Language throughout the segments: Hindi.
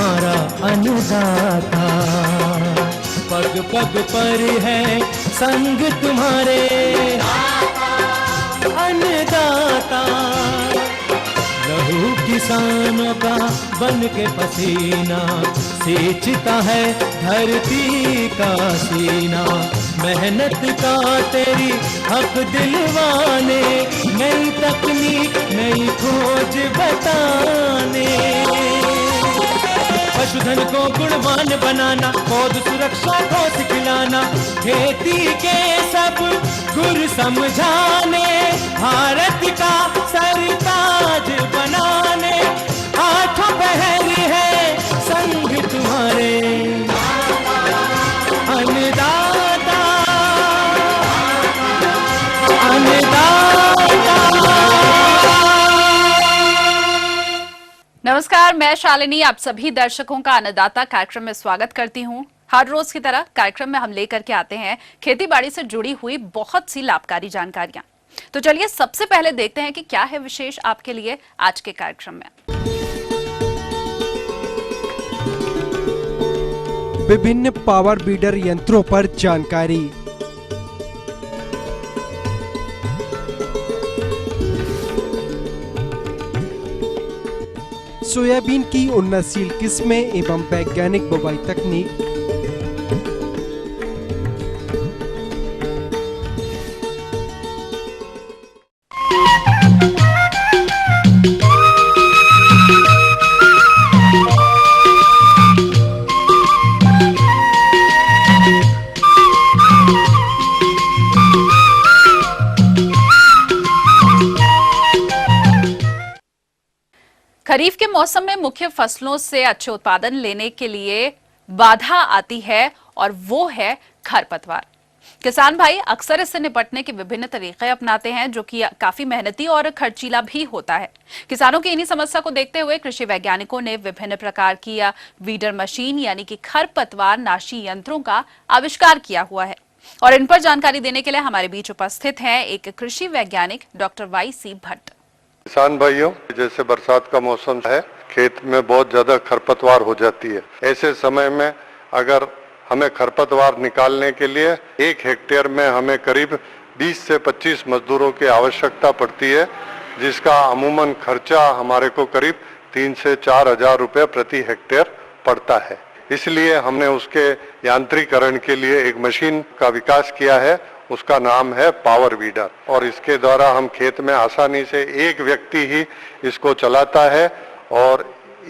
हमारा अन्नदाता। पग पग पर है संग तुम्हारे अन्नदाता। लहू किसानों का बन के पसीना सींचता है धरती का सीना। मेहनत का तेरी हक दिलवाने, नई तकनीक नई खोज बताने। पशुधन को गुणवान बनाना, पौध सुरक्षा को सिखलाना, खेती के सब गुर समझाने, भारत का सरताज बनाने। आठों पहर है संग तुम्हारे अन्नदाता अन्नदाता। नमस्कार, मैं शालिनी आप सभी दर्शकों का अन्नदाता कार्यक्रम में स्वागत करती हूं। हर रोज की तरह कार्यक्रम में हम लेकर के आते हैं खेती बाड़ी से जुड़ी हुई बहुत सी लाभकारी जानकारियां। तो चलिए सबसे पहले देखते हैं कि क्या है विशेष आपके लिए आज के कार्यक्रम में। विभिन्न पावर बीडर यंत्रों पर जानकारी। सोयाबीन की उन्नतशील किस्में एवं वैज्ञानिक बुवाई तकनीक। खरीफ के मौसम में मुख्य फसलों से अच्छे उत्पादन लेने के लिए बाधा आती है और वो है खरपतवार। किसान भाई अक्सर इससे निपटने के विभिन्न तरीके अपनाते हैं जो कि काफी मेहनती और खर्चीला भी होता है। किसानों की इन्हीं समस्या को देखते हुए कृषि वैज्ञानिकों ने विभिन्न प्रकार की वीडर मशीन यानी कि खरपतवार नाशी यंत्रों का आविष्कार किया हुआ है। और इन पर जानकारी देने के लिए हमारे बीच उपस्थित हैं एक कृषि वैज्ञानिक डॉक्टर YC भट्ट। किसान भाइयों, जैसे बरसात का मौसम है, खेत में बहुत ज्यादा खरपतवार हो जाती है। ऐसे समय में अगर हमें खरपतवार निकालने के लिए 1 हेक्टेयर में हमें करीब 20 से 25 मजदूरों की आवश्यकता पड़ती है, जिसका अमूमन खर्चा हमारे को करीब 3 से 4 हजार रुपये प्रति हेक्टेयर पड़ता है। इसलिए हमने उसके यांत्रिकरण के लिए एक मशीन का विकास किया है, उसका नाम है पावर वीडर। और इसके द्वारा हम खेत में आसानी से एक व्यक्ति ही इसको चलाता है और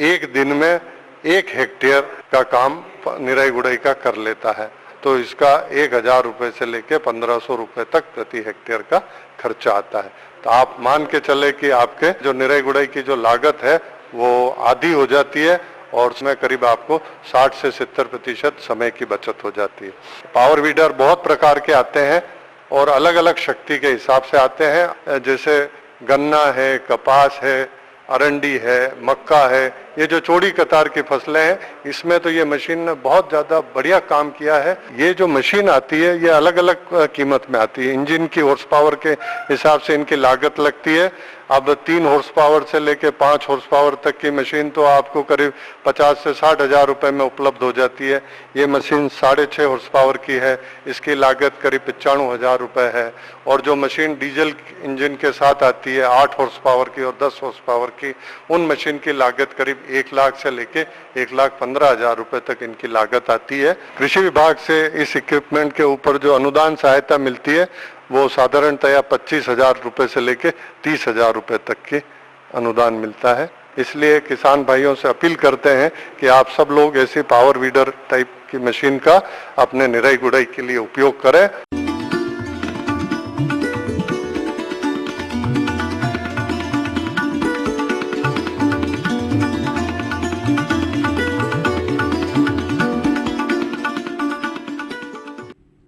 एक दिन में 1 हेक्टेयर का काम निराई गुड़ाई का कर लेता है। तो इसका 1000 रुपये से लेके 1500 रुपये तक प्रति हेक्टेयर का खर्चा आता है। तो आप मान के चले कि आपके जो निराई गुड़ाई की जो लागत है वो आधी हो जाती है और उसमें करीब आपको 60 से 70% समय की बचत हो जाती है। पावर वीडर बहुत प्रकार के आते हैं और अलग अलग शक्ति के हिसाब से आते हैं, जैसे गन्ना है, कपास है, अरंडी है, मक्का है। ये जो चौड़ी कतार की फसलें हैं, इसमें तो ये मशीन ने बहुत ज्यादा बढ़िया काम किया है। ये जो मशीन आती है ये अलग अलग कीमत में आती है। इंजन की हॉर्स पावर के हिसाब से इनकी लागत लगती है। अब 3 हॉर्स पावर से लेके 5 हॉर्स पावर तक की मशीन तो आपको करीब 50 से 60 हजार रुपए में उपलब्ध हो जाती है। ये मशीन 6.5 हॉर्स पावर की है, इसकी लागत करीब 95 हजार रुपए है। और जो मशीन डीजल इंजन के साथ आती है 8 हॉर्स पावर की और 10 हॉर्स पावर की, उन मशीन की लागत करीब 1 लाख से लेके 1,15,000 रुपए तक इनकी लागत आती है। कृषि विभाग से इस इक्विपमेंट के ऊपर जो अनुदान सहायता मिलती है वो साधारणतया 25,000 रुपए से लेके 30,000 रुपए तक की अनुदान मिलता है। इसलिए किसान भाइयों से अपील करते हैं कि आप सब लोग ऐसी पावर वीडर टाइप की मशीन का अपने निराई गुड़ाई के लिए उपयोग करें।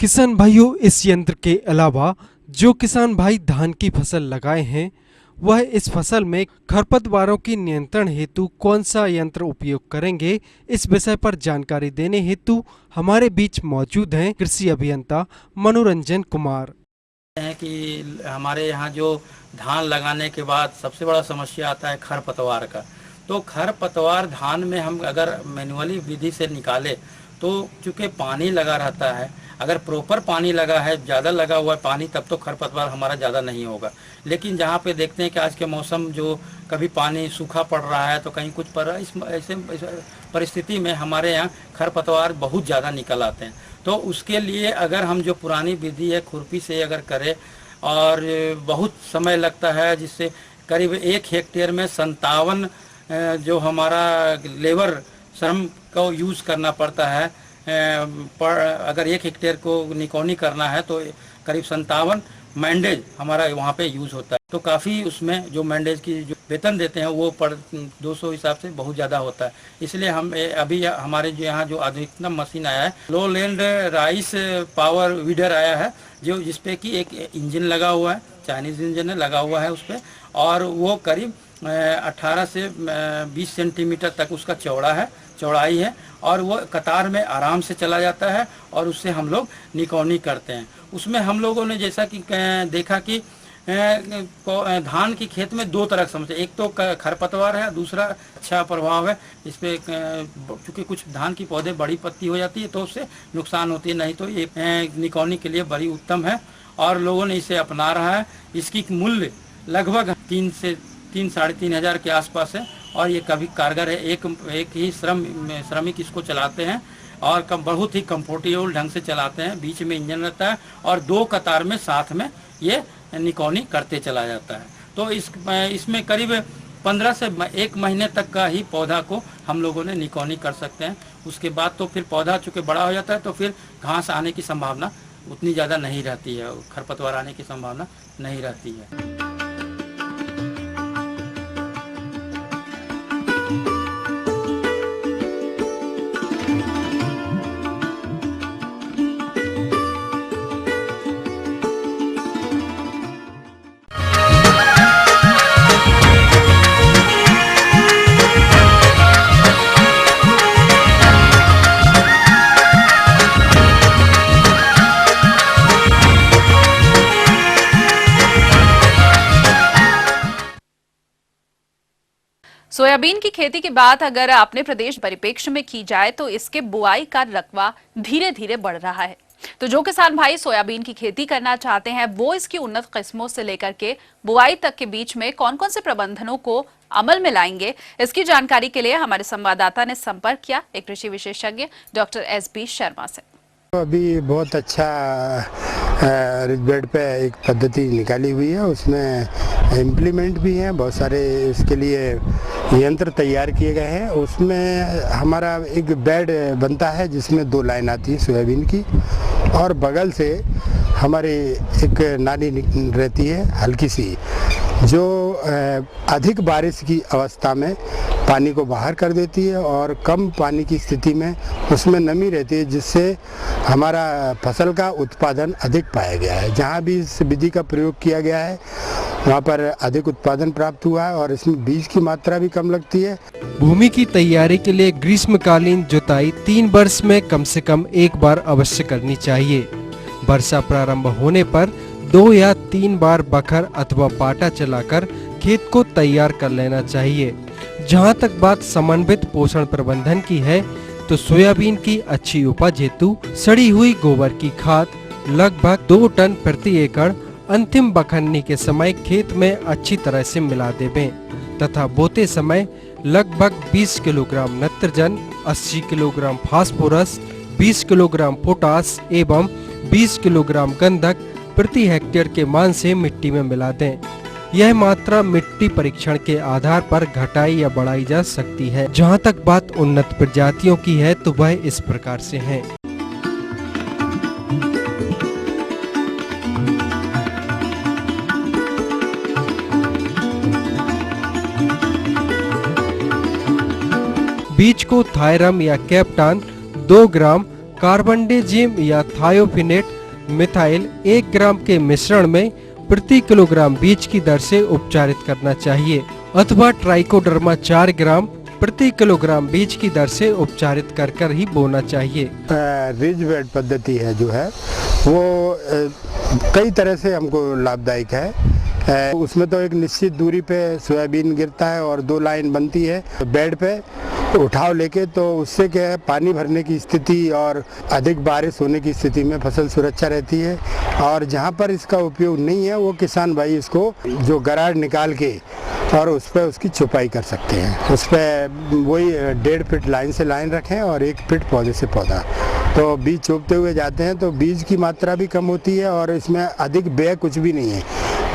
किसान भाइयों, इस यंत्र के अलावा जो किसान भाई धान की फसल लगाए हैं वह इस फसल में खरपतवारों की नियंत्रण हेतु कौन सा यंत्र उपयोग करेंगे, इस विषय पर जानकारी देने हेतु हमारे बीच मौजूद हैं कृषि अभियंता मनोरंजन कुमार। है कि हमारे यहाँ जो धान लगाने के बाद सबसे बड़ा समस्या आता है खरपतवार का। तो खरपतवार धान में हम अगर मैनुअली विधि से निकाले तो चूँकि पानी लगा रहता है, अगर प्रॉपर पानी लगा है, ज़्यादा लगा हुआ है पानी, तब तो खरपतवार हमारा ज़्यादा नहीं होगा। लेकिन जहाँ पे देखते हैं कि आज के मौसम जो कभी पानी सूखा पड़ रहा है तो कहीं कुछ पड़ रहा है, इस ऐसे परिस्थिति में हमारे यहाँ खरपतवार बहुत ज़्यादा निकल आते हैं। तो उसके लिए अगर हम जो पुरानी विधि है खुरपी से अगर करें, और बहुत समय लगता है, जिससे करीब 1 हेक्टेयर में 57 जो हमारा लेबर श्रम को यूज़ करना पड़ता है। पर अगर 1 हेक्टेयर को निकौनी करना है तो करीब 57 मैंडेज हमारा वहाँ पे यूज़ होता है। तो काफ़ी उसमें जो मैंडेज की जो वेतन देते हैं वो पर 200 हिसाब से बहुत ज़्यादा होता है। इसलिए हम अभी हमारे जो यहाँ जो आधुनिकतम मशीन आया है, लो लैंड राइस पावर वीडर आया है, जो जिसपे कि एक इंजन लगा हुआ है, चाइनीज़ इंजन लगा हुआ है उस पर, और वो करीब 18 से 20 सेंटीमीटर तक उसका चौड़ाई है, और वो कतार में आराम से चला जाता है, और उससे हम लोग निकौनी करते हैं। उसमें हम लोगों ने जैसा कि देखा कि धान की खेत में 2 तरह की समस्या, एक तो खरपतवार है, दूसरा अच्छा प्रभाव है इस पर, चूँकि कुछ धान की पौधे बड़ी पत्ती हो जाती है तो उससे नुकसान होती है, नहीं तो ये निकौनी के लिए बड़ी उत्तम है और लोगों ने इसे अपना रहा है। इसकी मूल्य लगभग 3 से 3-3.5 हज़ार के आसपास है, और ये कभी कारगर है। एक ही श्रमिक इसको चलाते हैं और बहुत ही कंफर्टेबल ढंग से चलाते हैं। बीच में इंजन रहता है और 2 कतार में साथ में ये निकौनी करते चला जाता है। तो इसमें करीब 15 से 1 महीने तक का ही पौधा को हम लोगों ने निकौनी कर सकते हैं। उसके बाद तो फिर पौधा चूँकि बड़ा हो जाता है तो फिर घास आने की संभावना उतनी ज़्यादा नहीं रहती है, खरपतवार आने की संभावना नहीं रहती है। सोयाबीन की खेती की बात अगर अपने प्रदेश परिप्रेक्ष्य में की जाए तो इसके बुआई का रकबा धीरे धीरे बढ़ रहा है। तो जो किसान भाई सोयाबीन की खेती करना चाहते हैं वो इसकी उन्नत किस्मों से लेकर के बुआई तक के बीच में कौन कौन से प्रबंधनों को अमल में लाएंगे, इसकी जानकारी के लिए हमारे संवाददाता ने संपर्क किया एक कृषि विशेषज्ञ डॉक्टर SB शर्मा से। अभी बहुत अच्छा रिजबेड पे एक पद्धति निकाली हुई है, उसमें इम्प्लीमेंट भी हैं, बहुत सारे इसके लिए यंत्र तैयार किए गए हैं। उसमें हमारा एक बेड बनता है जिसमें 2 लाइन आती है सोयाबीन की, और बगल से हमारी एक नाली रहती है हल्की सी, जो अधिक बारिश की अवस्था में पानी को बाहर कर देती है और कम पानी की स्थिति में उसमें नमी रहती है, जिससे हमारा फसल का उत्पादन अधिक पाया गया है। जहाँ भी इस विधि का प्रयोग किया गया है वहाँ पर अधिक उत्पादन प्राप्त हुआ है और इसमें बीज की मात्रा भी कम लगती है। भूमि की तैयारी के लिए ग्रीष्मकालीन जुताई 3 वर्ष में कम से कम 1 बार अवश्य करनी चाहिए। वर्षा प्रारंभ होने पर 2 या 3 बार बखर अथवा पाटा चलाकर खेत को तैयार कर लेना चाहिए। जहां तक बात समन्वित पोषण प्रबंधन की है तो सोयाबीन की अच्छी उपज हेतु सड़ी हुई गोबर की खाद लगभग 2 टन प्रति एकड़ अंतिम बखरनी के समय खेत में अच्छी तरह से मिला देवें तथा बोते समय लगभग 20 किलोग्राम नत्रजन, 80 किलोग्राम फास्फोरस, 20 किलोग्राम पोटास एवं 20 किलोग्राम गंधक प्रति हेक्टेयर के मान से मिट्टी में मिला दें। यह मात्रा मिट्टी परीक्षण के आधार पर घटाई या बढ़ाई जा सकती है। जहां तक बात उन्नत प्रजातियों की है तो वह इस प्रकार से हैं। बीज को थायरम या कैप्टान 2 ग्राम, कार्बनडेजिम या थायोफिनेट मिथाइल 1 ग्राम के मिश्रण में प्रति किलोग्राम बीज की दर से उपचारित करना चाहिए अथवा ट्राइकोडर्मा 4 ग्राम प्रति किलोग्राम बीज की दर से उपचारित कर ही बोना चाहिए। रिजबेड पद्धति है जो है वो कई तरह से हमको लाभदायक है। उसमें तो एक निश्चित दूरी पे सोयाबीन गिरता है और 2 लाइन बनती है बेड पे उठाव लेके, तो उससे क्या है पानी भरने की स्थिति और अधिक बारिश होने की स्थिति में फसल सुरक्षा रहती है। और जहाँ पर इसका उपयोग नहीं है वो किसान भाई इसको जो गरार निकाल के और उस पर उसकी छुपाई कर सकते हैं। उस पर वही 1.5 फीट लाइन से लाइन रखें और 1 फीट पौधे से पौधा, तो बीज चुभते हुए जाते हैं तो बीज की मात्रा भी कम होती है और इसमें अधिक व्यय कुछ भी नहीं है।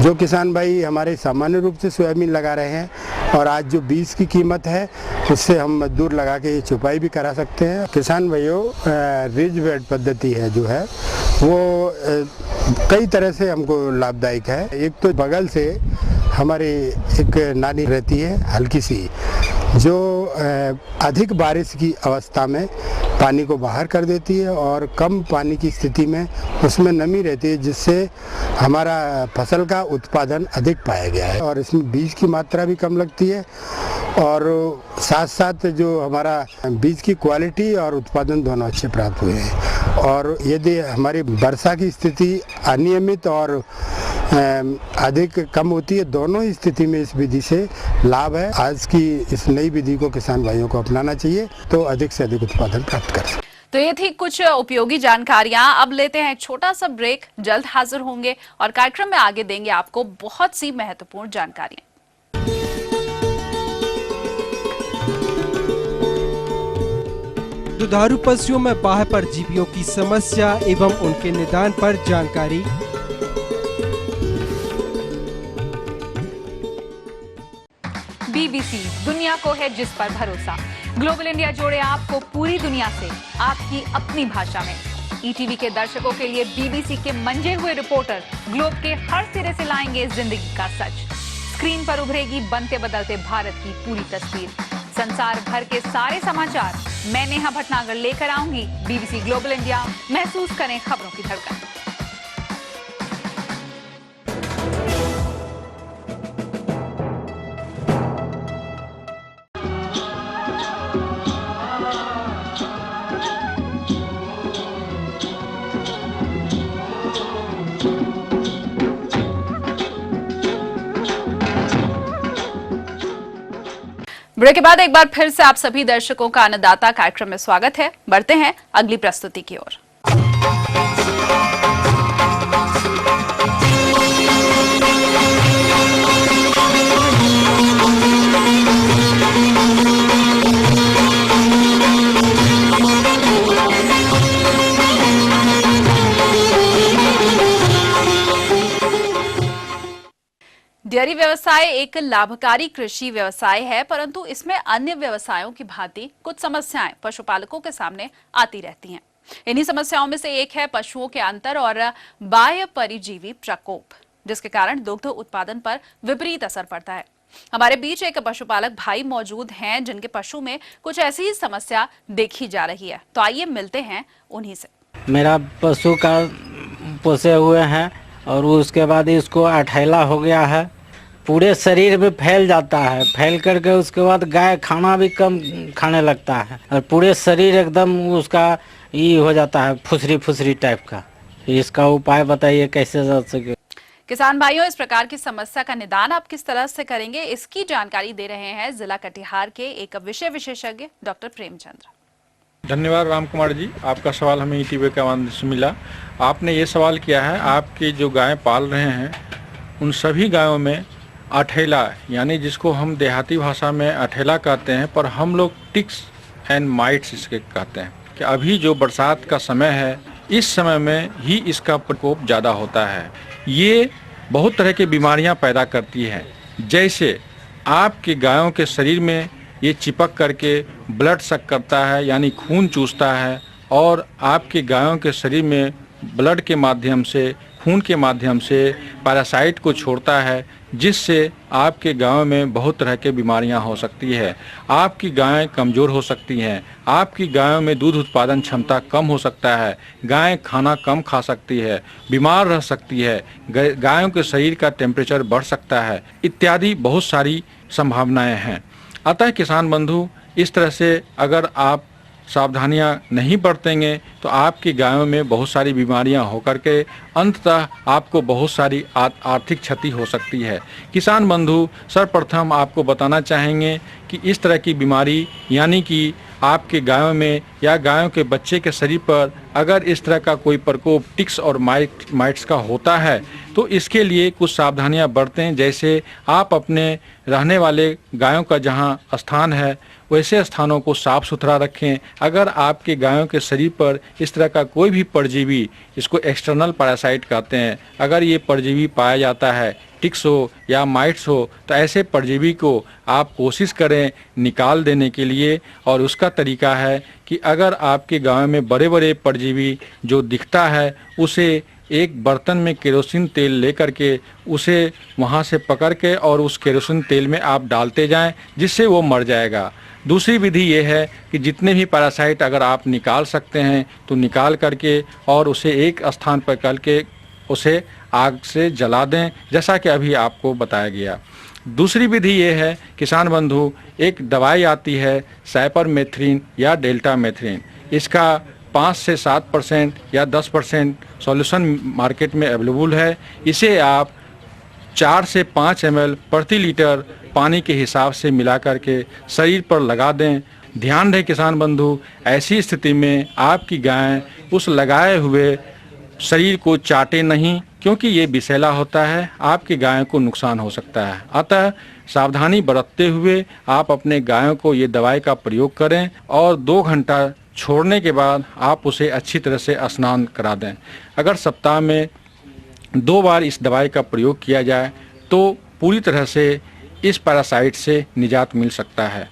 जो किसान भाई हमारे सामान्य रूप से सोयाबीन लगा रहे हैं और आज जो बीज की कीमत है उससे हम मजदूर लगा के छुपाई भी करा सकते हैं। किसान भाइयों, रिज बेड पद्धति है जो है वो कई तरह से हमको लाभदायक है। एक तो बगल से हमारी एक नाली रहती है हल्की सी, जो अधिक बारिश की अवस्था में पानी को बाहर कर देती है और कम पानी की स्थिति में उसमें नमी रहती है, जिससे हमारा फसल का उत्पादन अधिक पाया गया है और इसमें बीज की मात्रा भी कम लगती है और साथ साथ जो हमारा बीज की क्वालिटी और उत्पादन दोनों अच्छे प्राप्त हुए हैं। और यदि हमारी वर्षा की स्थिति अनियमित और अधिक कम होती है, दोनों ही स्थिति में इस विधि से लाभ है। आज की इस नई विधि को किसान भाइयों को अपनाना चाहिए तो अधिक से अधिक उत्पादन प्राप्त कर सकते। तो ये थी कुछ उपयोगी जानकारियां। अब लेते हैं एक छोटा सा ब्रेक, जल्द हाजिर होंगे और कार्यक्रम में आगे देंगे आपको बहुत सी महत्वपूर्ण जानकारियां। दुधारू पशुओं में बाह्य परजीवियों की समस्या एवं उनके निदान पर जानकारी। बीबीसी, दुनिया को है जिस पर भरोसा। ग्लोबल इंडिया जोड़े आपको पूरी दुनिया से आपकी अपनी भाषा में। ईटीवी के दर्शकों के लिए बीबीसी के मंजे हुए रिपोर्टर ग्लोब के हर सिरे से लाएंगे जिंदगी का सच। स्क्रीन पर उभरेगी बनते बदलते भारत की पूरी तस्वीर। संसार भर के सारे समाचार मैं नेहा भटनागर लेकर आऊंगी। बीबीसी ग्लोबल इंडिया, महसूस करें खबरों की धड़कन। ब्रेक के बाद एक बार फिर से आप सभी दर्शकों का अन्नदाता कार्यक्रम में स्वागत है। बढ़ते हैं अगली प्रस्तुति की ओर। डेयरी व्यवसाय एक लाभकारी कृषि व्यवसाय है, परंतु इसमें अन्य व्यवसायों की भांति कुछ समस्याएं पशुपालकों के सामने आती रहती हैं। इन्हीं समस्याओं में से एक है पशुओं के अंतर और बाह्य परिजीवी प्रकोप, जिसके कारण दुग्ध उत्पादन पर विपरीत असर पड़ता है। हमारे बीच एक पशुपालक भाई मौजूद हैं जिनके पशु में कुछ ऐसी ही समस्या देखी जा रही है। तो आइए मिलते हैं उन्हीं से। मेरा पशु का पोसे हुए हैं और उसके बाद इसको अठैला हो गया है, पूरे शरीर में फैल जाता है। फैल करके उसके बाद गाय खाना भी कम खाने लगता है और पूरे शरीर एकदम उसका ये हो जाता है फुसरी फुसरी टाइप का। इसका उपाय बताइए कैसे जा सके। किसान भाइयों, इस प्रकार की समस्या का निदान आप किस तरह से करेंगे, इसकी जानकारी दे रहे हैं जिला कटिहार के एक विषय विशेषज्ञ डॉक्टर प्रेमचंद्र। धन्यवाद राम कुमार जी, आपका सवाल हमें ईटीवी के माध्यम से मिला। आपने ये सवाल किया है, आपकी जो गाय पाल रहे हैं उन सभी गायों में अठेला, यानी जिसको हम देहाती भाषा में अठेला कहते हैं, पर हम लोग टिक्स एंड माइट्स इसके कहते हैं कि अभी जो बरसात का समय है इस समय में ही इसका प्रकोप ज़्यादा होता है। ये बहुत तरह की बीमारियां पैदा करती है, जैसे आपके गायों के शरीर में ये चिपक करके ब्लड सक करता है, यानी खून चूसता है, और आपके गायों के शरीर में ब्लड के माध्यम से, खून के माध्यम से पैरासाइट को छोड़ता है, जिससे आपके गायों में बहुत तरह के बीमारियां हो सकती है। आपकी गायें कमज़ोर हो सकती हैं, आपकी गायों में दूध उत्पादन क्षमता कम हो सकता है, गायें खाना कम खा सकती है, बीमार रह सकती है, गायों के शरीर का टेम्परेचर बढ़ सकता है, इत्यादि बहुत सारी संभावनाएं हैं। अतः किसान बंधु, इस तरह से अगर आप सावधानियां नहीं बरतेंगे तो आपकी गायों में बहुत सारी बीमारियां होकर के अंततः आपको बहुत सारी आर्थिक क्षति हो सकती है। किसान बंधु, सर्वप्रथम आपको बताना चाहेंगे कि इस तरह की बीमारी यानी कि आपके गायों में या गायों के बच्चे के शरीर पर अगर इस तरह का कोई प्रकोप टिक्स और माइट्स का होता है तो इसके लिए कुछ सावधानियां बरतें। जैसे आप अपने रहने वाले गायों का जहां स्थान है वैसे स्थानों को साफ सुथरा रखें। अगर आपके गायों के शरीर पर इस तरह का कोई भी परजीवी, इसको एक्सटर्नल पैरासाइट कहते हैं, अगर ये परजीवी पाया जाता है, टिक्स हो या माइट्स हो, तो ऐसे परजीवी को आप कोशिश करें निकाल देने के लिए। और उसका तरीका है कि अगर आपके गाँव में बड़े बड़े परजीवी जो दिखता है उसे एक बर्तन में केरोसिन तेल लेकर के उसे वहाँ से पकड़ के और उस केरोसिन तेल में आप डालते जाएं, जिससे वो मर जाएगा। दूसरी विधि ये है कि जितने भी पैरासाइट अगर आप निकाल सकते हैं तो निकाल करके और उसे एक स्थान पर करके उसे आग से जला दें, जैसा कि अभी आपको बताया गया। दूसरी विधि ये है किसान बंधु, एक दवाई आती है साइपरमेथ्रिन या डेल्टामेथ्रिन। इसका 5 से 7% या 10% सॉल्यूशन मार्केट में अवेलेबल है। इसे आप 4 से 5 ml प्रति लीटर पानी के हिसाब से मिला करके शरीर पर लगा दें। ध्यान रहे किसान बंधु, ऐसी स्थिति में आपकी गाय उस लगाए हुए शरीर को चाटे नहीं, क्योंकि ये विषैला होता है, आपकी गायों को नुकसान हो सकता है। अतः सावधानी बरतते हुए आप अपने गायों को ये दवाई का प्रयोग करें और 2 घंटा छोड़ने के बाद आप उसे अच्छी तरह से स्नान करा दें। अगर सप्ताह में 2 बार इस दवाई का प्रयोग किया जाए तो पूरी तरह से इस पैरासाइट से निजात मिल सकता है।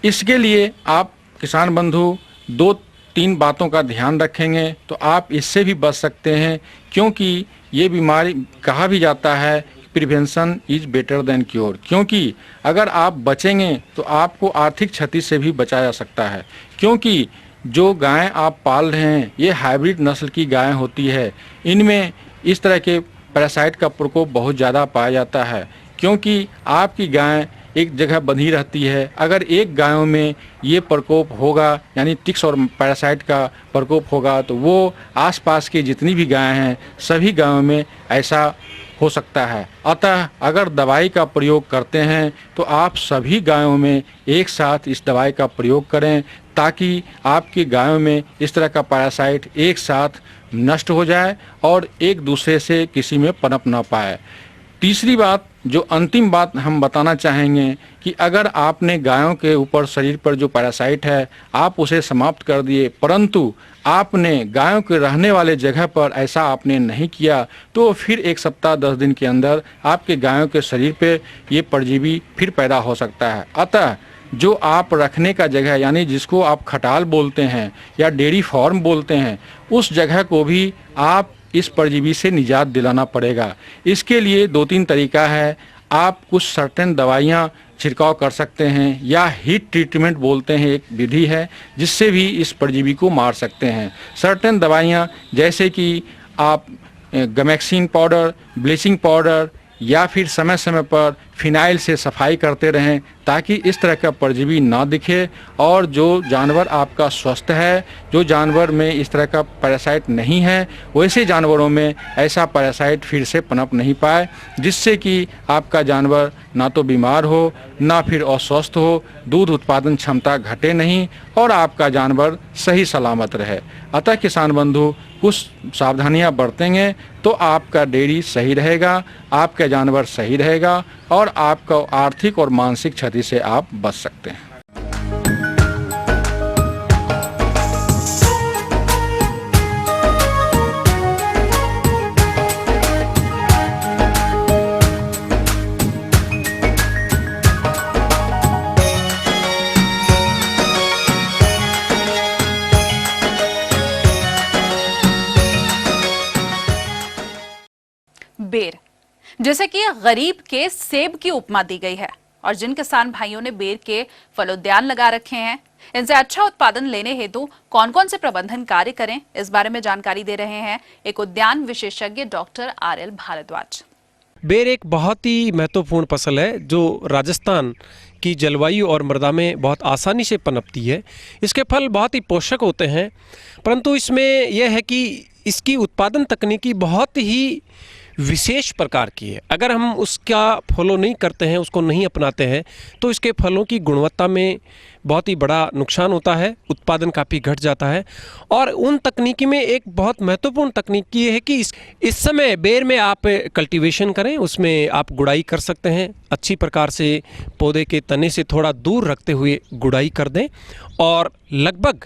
इसके लिए आप किसान बंधु 2-3 बातों का ध्यान रखेंगे तो आप इससे भी बच सकते हैं, क्योंकि ये बीमारी कहा भी जाता है prevention is better than cure. क्योंकि अगर आप बचेंगे तो आपको आर्थिक क्षति से भी बचाया जा सकता है, क्योंकि जो गायें आप पाल रहे हैं ये हाइब्रिड नस्ल की गायें होती है। इनमें इस तरह के पैरासाइट का प्रकोप बहुत ज़्यादा पाया जाता है, क्योंकि आपकी गाय एक जगह बंधी रहती है। अगर एक गायों में ये प्रकोप होगा यानी टिक्स और पैरासाइट का प्रकोप होगा तो वो आसपास की जितनी भी गायें हैं सभी गायों में ऐसा हो सकता है। अतः अगर दवाई का प्रयोग करते हैं तो आप सभी गायों में एक साथ इस दवाई का प्रयोग करें, ताकि आपकी गायों में इस तरह का पैरासाइट एक साथ नष्ट हो जाए और एक दूसरे से किसी में पनप ना पाए। तीसरी बात, जो अंतिम बात हम बताना चाहेंगे कि अगर आपने गायों के ऊपर शरीर पर जो पैरासाइट है आप उसे समाप्त कर दिए, परंतु आपने गायों के रहने वाले जगह पर ऐसा आपने नहीं किया, तो फिर 1 सप्ताह 10 दिन के अंदर आपके गायों के शरीर पे ये परजीवी फिर पैदा हो सकता है। अतः जो आप रखने का जगह यानी जिसको आप खटाल बोलते हैं या डेयरी फार्म बोलते हैं, उस जगह को भी आप इस परजीवी से निजात दिलाना पड़ेगा। इसके लिए 2-3 तरीका है। आप कुछ सर्टेन दवाइयाँ छिड़काव कर सकते हैं, या हीट ट्रीटमेंट बोलते हैं एक विधि है, जिससे भी इस परजीवी को मार सकते हैं। सर्टेन दवाइयाँ जैसे कि आप गैमेक्सिन पाउडर, ब्लीचिंग पाउडर या फिर समय समय पर फिनाइल से सफाई करते रहें, ताकि इस तरह का परजीवी ना दिखे और जो जानवर आपका स्वस्थ है, जो जानवर में इस तरह का पैरासाइट नहीं है, वैसे जानवरों में ऐसा पैरासाइट फिर से पनप नहीं पाए, जिससे कि आपका जानवर ना तो बीमार हो ना फिर अस्वस्थ हो, दूध उत्पादन क्षमता घटे नहीं और आपका जानवर सही सलामत रहे। अतः किसान बंधु कुछ सावधानियां बरतेंगे तो आपका डेयरी सही रहेगा, आपका जानवर सही रहेगा और आपका आर्थिक और मानसिक क्षति से आप बच सकते हैं। बेर, जैसे कि गरीब के सेब की उपमा दी गई है, और जिन किसान भाइयों ने बेर के फलोद्यान लगा रखे हैं, इनसे अच्छा उत्पादन लेने हेतु कौन कौन से प्रबंधन कार्य करें, इस बारे में जानकारी दे रहे हैं एक उद्यान विशेषज्ञ डॉक्टर RL भारद्वाज। बेर एक बहुत ही महत्वपूर्ण फसल है जो राजस्थान की जलवायु और मृदा में बहुत आसानी से पनपती है। इसके फल बहुत ही पोषक होते हैं, परंतु इसमें यह है कि इसकी उत्पादन तकनीकी बहुत ही विशेष प्रकार की है। अगर हम उसका फॉलो नहीं करते हैं, उसको नहीं अपनाते हैं, तो इसके फलों की गुणवत्ता में बहुत ही बड़ा नुकसान होता है, उत्पादन काफ़ी घट जाता है। और उन तकनीकी में एक बहुत महत्वपूर्ण तकनीक ये है कि इस समय बेर में आप कल्टीवेशन करें, उसमें आप गुड़ाई कर सकते हैं। अच्छी प्रकार से पौधे के तने से थोड़ा दूर रखते हुए गुड़ाई कर दें और लगभग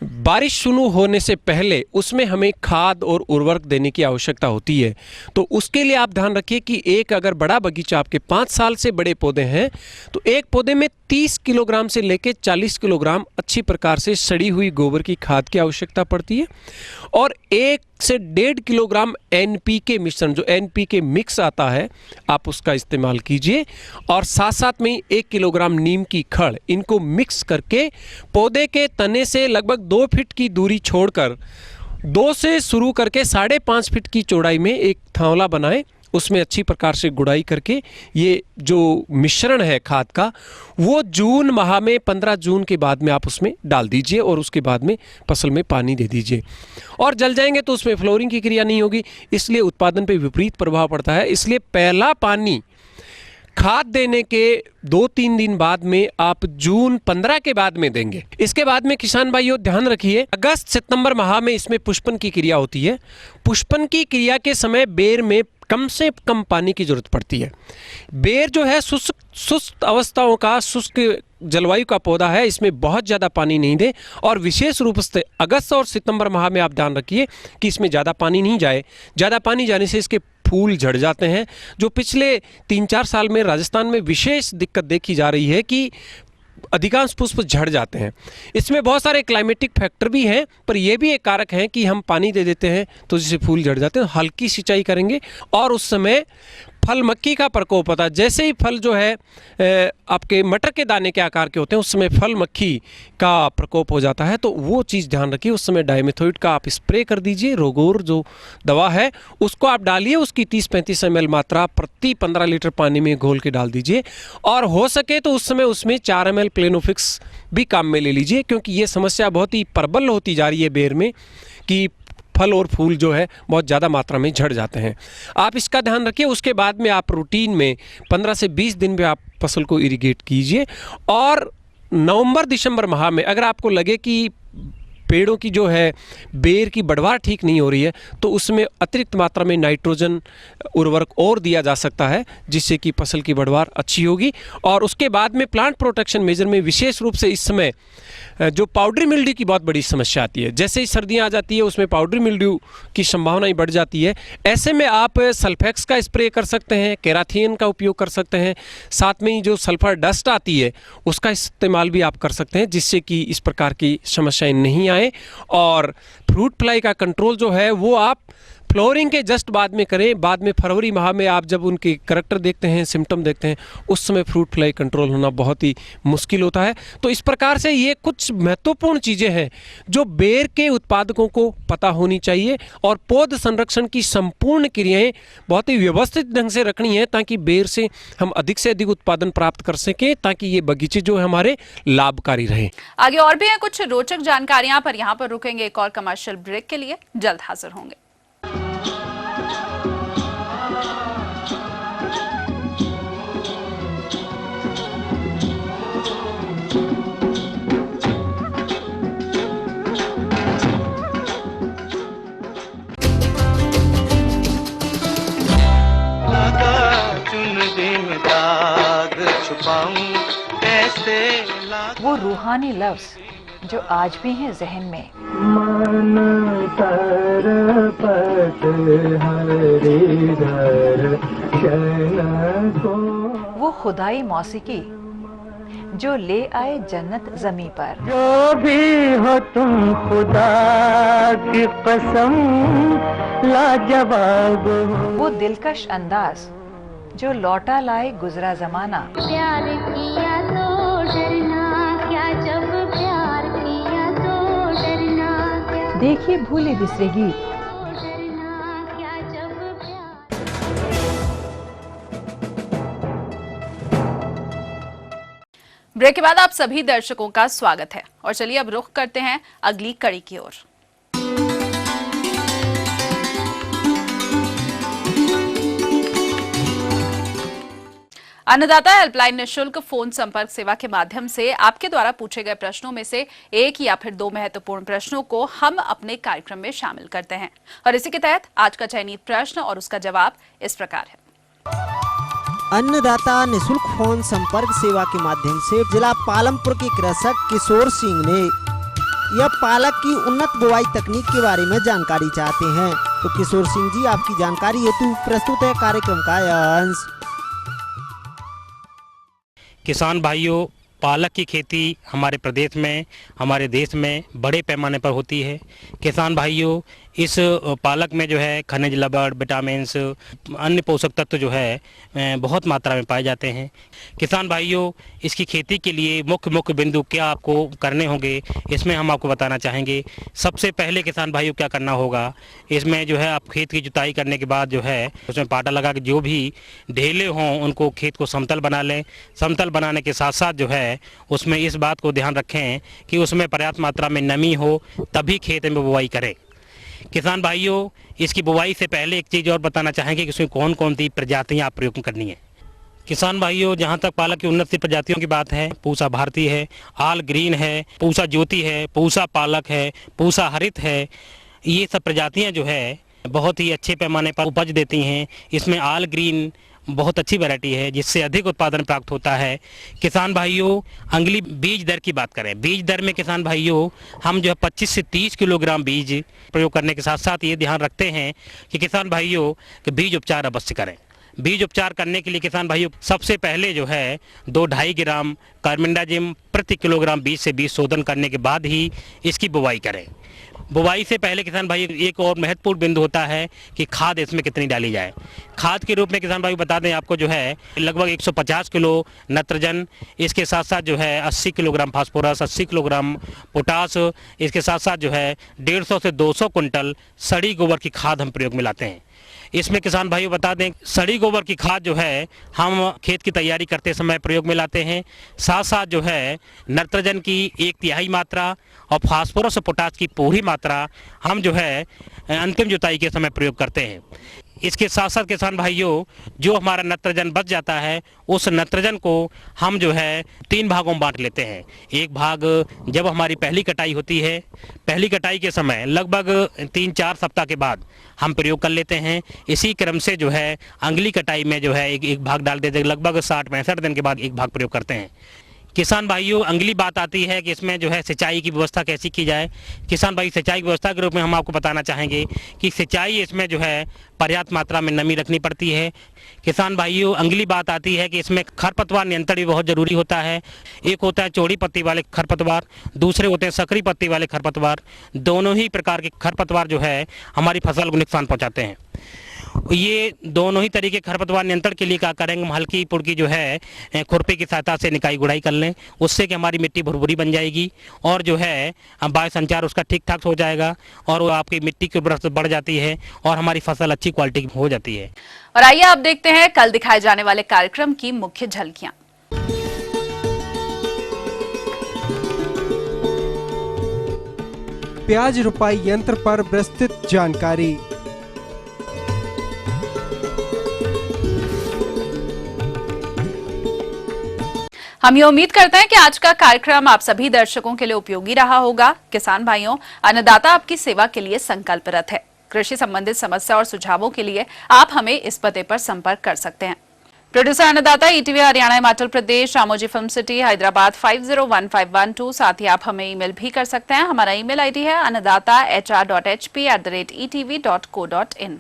बारिश शुरू होने से पहले उसमें हमें खाद और उर्वरक देने की आवश्यकता होती है। तो उसके लिए आप ध्यान रखिए कि एक अगर बड़ा बगीचा आपके 5 साल से बड़े पौधे हैं तो एक पौधे में 30 किलोग्राम से लेकर 40 किलोग्राम अच्छी प्रकार से सड़ी हुई गोबर की खाद की आवश्यकता पड़ती है और 1 से 1.5 किलोग्राम NPK मिश्रण, जो NPK मिक्स आता है, आप उसका इस्तेमाल कीजिए। और साथ साथ में 1 किलोग्राम नीम की खड़, इनको मिक्स करके पौधे के तने से लगभग 2 फीट की दूरी छोड़कर 2 से शुरू करके 5.5 फीट की चौड़ाई में एक थावला बनाएं। उसमें अच्छी प्रकार से गुड़ाई करके ये जो मिश्रण है खाद का, वो जून माह में 15 जून के बाद में आप उसमें डाल दीजिए और उसके बाद में फसल में पानी दे दीजिए। और जल जाएंगे तो उसमें फ्लोरिंग की क्रिया नहीं होगी, इसलिए उत्पादन पे विपरीत प्रभाव पड़ता है। इसलिए पहला पानी खाद देने के 2-3 दिन बाद में आप जून 15 के बाद में देंगे। इसके बाद में किसान भाइयों ध्यान रखिए, अगस्त सितंबर माह में इसमें पुष्पन की क्रिया होती है। पुष्पन की क्रिया के समय बेर में कम से कम पानी की जरूरत पड़ती है। बेर जो है शुष्क अवस्थाओं का, शुष्क जलवायु का पौधा है, इसमें बहुत ज़्यादा पानी नहीं दे। और विशेष रूप से अगस्त और सितंबर माह में आप ध्यान रखिए कि इसमें ज़्यादा पानी नहीं जाए। ज़्यादा पानी जाने से इसके फूल झड़ जाते हैं, जो पिछले 3-4 साल में राजस्थान में विशेष दिक्कत देखी जा रही है कि अधिकांश पुष्प झड़ जाते हैं। इसमें बहुत सारे क्लाइमेटिक फैक्टर भी हैं, पर यह भी एक कारक है कि हम पानी दे देते हैं तो जिससे फूल झड़ जाते हैं। हल्की सिंचाई करेंगे और उस समय फल मक्खी का प्रकोप होता है। जैसे ही फल जो है आपके मटर के दाने के आकार के होते हैं, उस समय फल मक्खी का प्रकोप हो जाता है, तो वो चीज़ ध्यान रखिए। उस समय डाइमेथोइट का आप स्प्रे कर दीजिए। रोगोर जो दवा है उसको आप डालिए, उसकी 30-35 ml मात्रा प्रति 15 लीटर पानी में घोल के डाल दीजिए। और हो सके तो उस समय उसमें 4 ml प्लेनोफिक्स भी काम में ले लीजिए, क्योंकि ये समस्या बहुत ही प्रबल होती जा रही है बेर में कि फल और फूल जो है बहुत ज़्यादा मात्रा में झड़ जाते हैं। आप इसका ध्यान रखिए। उसके बाद में आप रूटीन में 15 से 20 दिन में आप फसल को इरिगेट कीजिए। और नवंबर-दिसंबर माह में अगर आपको लगे कि पेड़ों की जो है बेर की बढ़वार ठीक नहीं हो रही है, तो उसमें अतिरिक्त मात्रा में नाइट्रोजन उर्वरक और दिया जा सकता है, जिससे कि फसल की बढ़वार अच्छी होगी। और उसके बाद में प्लांट प्रोटेक्शन मेजर में विशेष रूप से इस समय जो पाउडरी मिल्ड्यू की बहुत बड़ी समस्या आती है। जैसे ही सर्दियां आ जाती है उसमें पाउडरी मिल्ड्यू की संभावनाएं बढ़ जाती है। ऐसे में आप सल्फेक्स का स्प्रे कर सकते हैं, केराथिन का उपयोग कर सकते हैं, साथ में ही जो सल्फर डस्ट आती है उसका इस्तेमाल भी आप कर सकते हैं, जिससे कि इस प्रकार की समस्याएं नहीं आए। और फ्रूट फ्लाई का कंट्रोल जो है वो आप फ्लोरिंग के जस्ट बाद में करें। बाद में फरवरी माह में आप जब उनके करैक्टर देखते हैं, सिम्टम देखते हैं, उस समय फ्रूट फ्लाई कंट्रोल होना बहुत ही मुश्किल होता है। तो इस प्रकार से ये कुछ महत्वपूर्ण चीज़ें हैं जो बेर के उत्पादकों को पता होनी चाहिए। और पौध संरक्षण की संपूर्ण क्रियाएं बहुत ही व्यवस्थित ढंग से रखनी है, ताकि बेर से हम अधिक से अधिक उत्पादन प्राप्त कर सकें, ताकि ये बगीचे जो है हमारे लाभकारी रहे। आगे और भी है कुछ रोचक जानकारियां, पर यहाँ पर रुकेंगे एक और कमर्शियल ब्रेक के लिए। जल्द हाजिर होंगे। वो रूहानी लफ्ज जो आज भी हैं जहन में। वो खुदाई मौसीकी जो ले आए जन्नत जमी पर। जो भी हो तुम खुदा की कसम लाजवाब हो। वो दिलकश अंदाज जो लौटा लाए गुजरा जमाना। प्यार किया तो डरना क्या, जब प्यार किया तो डरना क्या। देखिए भूले बिसरे गीत। डरना क्या जब प्यार। ब्रेक के बाद आप सभी दर्शकों का स्वागत है और चलिए अब रुख करते हैं अगली कड़ी की ओर। अन्नदाता हेल्पलाइन निःशुल्क फोन संपर्क सेवा के माध्यम से आपके द्वारा पूछे गए प्रश्नों में से एक या फिर दो महत्वपूर्ण प्रश्नों को हम अपने कार्यक्रम में शामिल करते हैं और इसी के तहत आज का चयनित प्रश्न और उसका जवाब इस प्रकार है। अन्नदाता निःशुल्क फोन संपर्क सेवा के माध्यम से जिला पालमपुर के कृषक किशोर सिंह ने यह पालक की उन्नत बुवाई तकनीक के बारे में जानकारी चाहते हैं। तो किशोर सिंह जी, आपकी जानकारी हेतु प्रस्तुत है कार्यक्रम का यह अंश। किसान भाइयों, पालक की खेती हमारे प्रदेश में, हमारे देश में बड़े पैमाने पर होती है। किसान भाइयों, इस पालक में जो है खनिज लवण, विटामिन्स, अन्य पोषक तत्व जो है बहुत मात्रा में पाए जाते हैं। किसान भाइयों, इसकी खेती के लिए मुख्य बिंदु क्या आपको करने होंगे, इसमें हम आपको बताना चाहेंगे। सबसे पहले किसान भाइयों क्या करना होगा, इसमें जो है आप खेत की जुताई करने के बाद जो है उसमें पाटा लगा के जो भी ढेले हों उनको खेत को समतल बना लें। समतल बनाने के साथ साथ जो है उसमें इस बात को ध्यान रखें कि उसमें पर्याप्त मात्रा में नमी हो, तभी खेत में बुवाई करें। किसान भाइयों, इसकी बुवाई से पहले एक चीज़ और बताना चाहेंगे कि उसमें कौन कौन सी प्रजातियाँ आप प्रयोग करनी है। किसान भाइयों, जहाँ तक पालक की उन्नत प्रजातियों की बात है, पूसा भारती है, आल ग्रीन है, पूसा ज्योति है, पूसा पालक है, पूसा हरित है, ये सब प्रजातियाँ जो है बहुत ही अच्छे पैमाने पर उपज देती हैं। इसमें आल ग्रीन बहुत अच्छी वैरायटी है जिससे अधिक उत्पादन प्राप्त होता है। किसान भाइयों, अंगली बीज दर की बात करें, बीज दर में किसान भाइयों हम जो है 25 से 30 किलोग्राम बीज प्रयोग करने के साथ साथ ये ध्यान रखते हैं कि किसान भाइयों कि बीज उपचार अवश्य करें। बीज उपचार करने के लिए किसान भाइयों सबसे पहले जो है 2-2.5 ग्राम कार्बेंडाजिम प्रति किलोग्राम बीज से बीज शोधन करने के बाद ही इसकी बुवाई करें। बुवाई से पहले किसान भाई एक और महत्वपूर्ण बिंदु होता है कि खाद इसमें कितनी डाली जाए। खाद के रूप में किसान भाई बता दें आपको जो है लगभग 150 किलो नत्रजन, इसके साथ साथ जो है 80 किलोग्राम फास्फोरस, 80 किलोग्राम पोटास, इसके साथ साथ जो है 150 से 200 कुंटल सड़ी गोबर की खाद हम प्रयोग में लाते हैं। इसमें किसान भाइयों बता दें सड़ी गोबर की खाद जो है हम खेत की तैयारी करते समय प्रयोग में लाते हैं। साथ साथ जो है नाइट्रोजन की 1/3 मात्रा और फास्फोरस और पोटास की पूरी मात्रा हम जो है अंतिम जुताई के समय प्रयोग करते हैं। इसके साथ साथ किसान भाइयों जो हमारा नाइट्रोजन बच जाता है उस नाइट्रोजन को हम जो है 3 भागों में बांट लेते हैं। एक भाग जब हमारी पहली कटाई होती है, पहली कटाई के समय लगभग 3-4 सप्ताह के बाद हम प्रयोग कर लेते हैं। इसी क्रम से जो है अगली कटाई में जो है एक भाग डाल देते हैं, लगभग 60-65 दिन के बाद एक भाग प्रयोग करते हैं। किसान भाइयों अगली बात आती है कि इसमें जो है सिंचाई की व्यवस्था कैसी की जाए। किसान भाई सिंचाई की व्यवस्था के रूप में हम आपको बताना चाहेंगे कि सिंचाई इसमें जो है पर्याप्त मात्रा में नमी रखनी पड़ती है। किसान भाइयों अगली बात आती है कि इसमें खरपतवार नियंत्रण भी बहुत ज़रूरी होता है। एक होता है चौड़ी पत्ती वाले खरपतवार, दूसरे होते हैं सकरी पत्ती वाले खरपतवार। दोनों ही प्रकार के खरपतवार जो है हमारी फसल को नुकसान पहुँचाते हैं। ये दोनों ही तरीके खरपतवार नियंत्रण के लिए क्या करेंगे, हम हल्की पुड़की जो है खुरपी की सहायता से निकाई गुड़ाई कर लें, उससे कि हमारी मिट्टी भुरभुरी बन जाएगी और जो है वायु संचार उसका ठीक ठाक हो जाएगा और वो आपकी मिट्टी की उर्वरता बढ़ जाती है और हमारी फसल अच्छी क्वालिटी की हो जाती है। और आइए आप देखते हैं कल दिखाए जाने वाले कार्यक्रम की मुख्य झलकियां। प्याज रोपाई यंत्र पर विस्तृत जानकारी। हम ये उम्मीद करते हैं कि आज का कार्यक्रम आप सभी दर्शकों के लिए उपयोगी रहा होगा। किसान भाइयों, अन्नदाता आपकी सेवा के लिए संकल्परत है। कृषि संबंधित समस्या और सुझावों के लिए आप हमें इस पते पर संपर्क कर सकते हैं। प्रोड्यूसर अन्नदाता ETV Haryana Himachal Pradesh Ramoji film city Hyderabad 501512। साथ ही आप हमें ईमेल भी कर सकते हैं। हमारा ईमेल आईडी है annadaata.hr.hp@etv.co.in।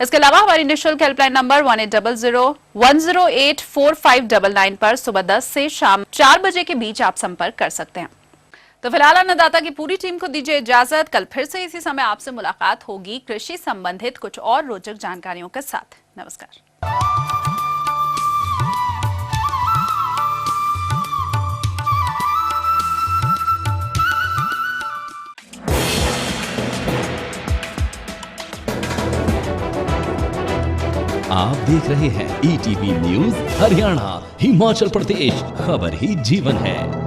इसके अलावा हमारी निःशुल्क हेल्पलाइन नंबर 1800-108-4599 पर सुबह 10 से शाम 4 बजे के बीच आप संपर्क कर सकते हैं। तो फिलहाल अन्नदाता की पूरी टीम को दीजिए इजाजत। कल फिर से इसी समय आपसे मुलाकात होगी कृषि संबंधित कुछ और रोचक जानकारियों के साथ। नमस्कार। आप देख रहे हैं ईटीवी न्यूज़ हरियाणा। हिमाचल प्रदेश, खबर ही जीवन है।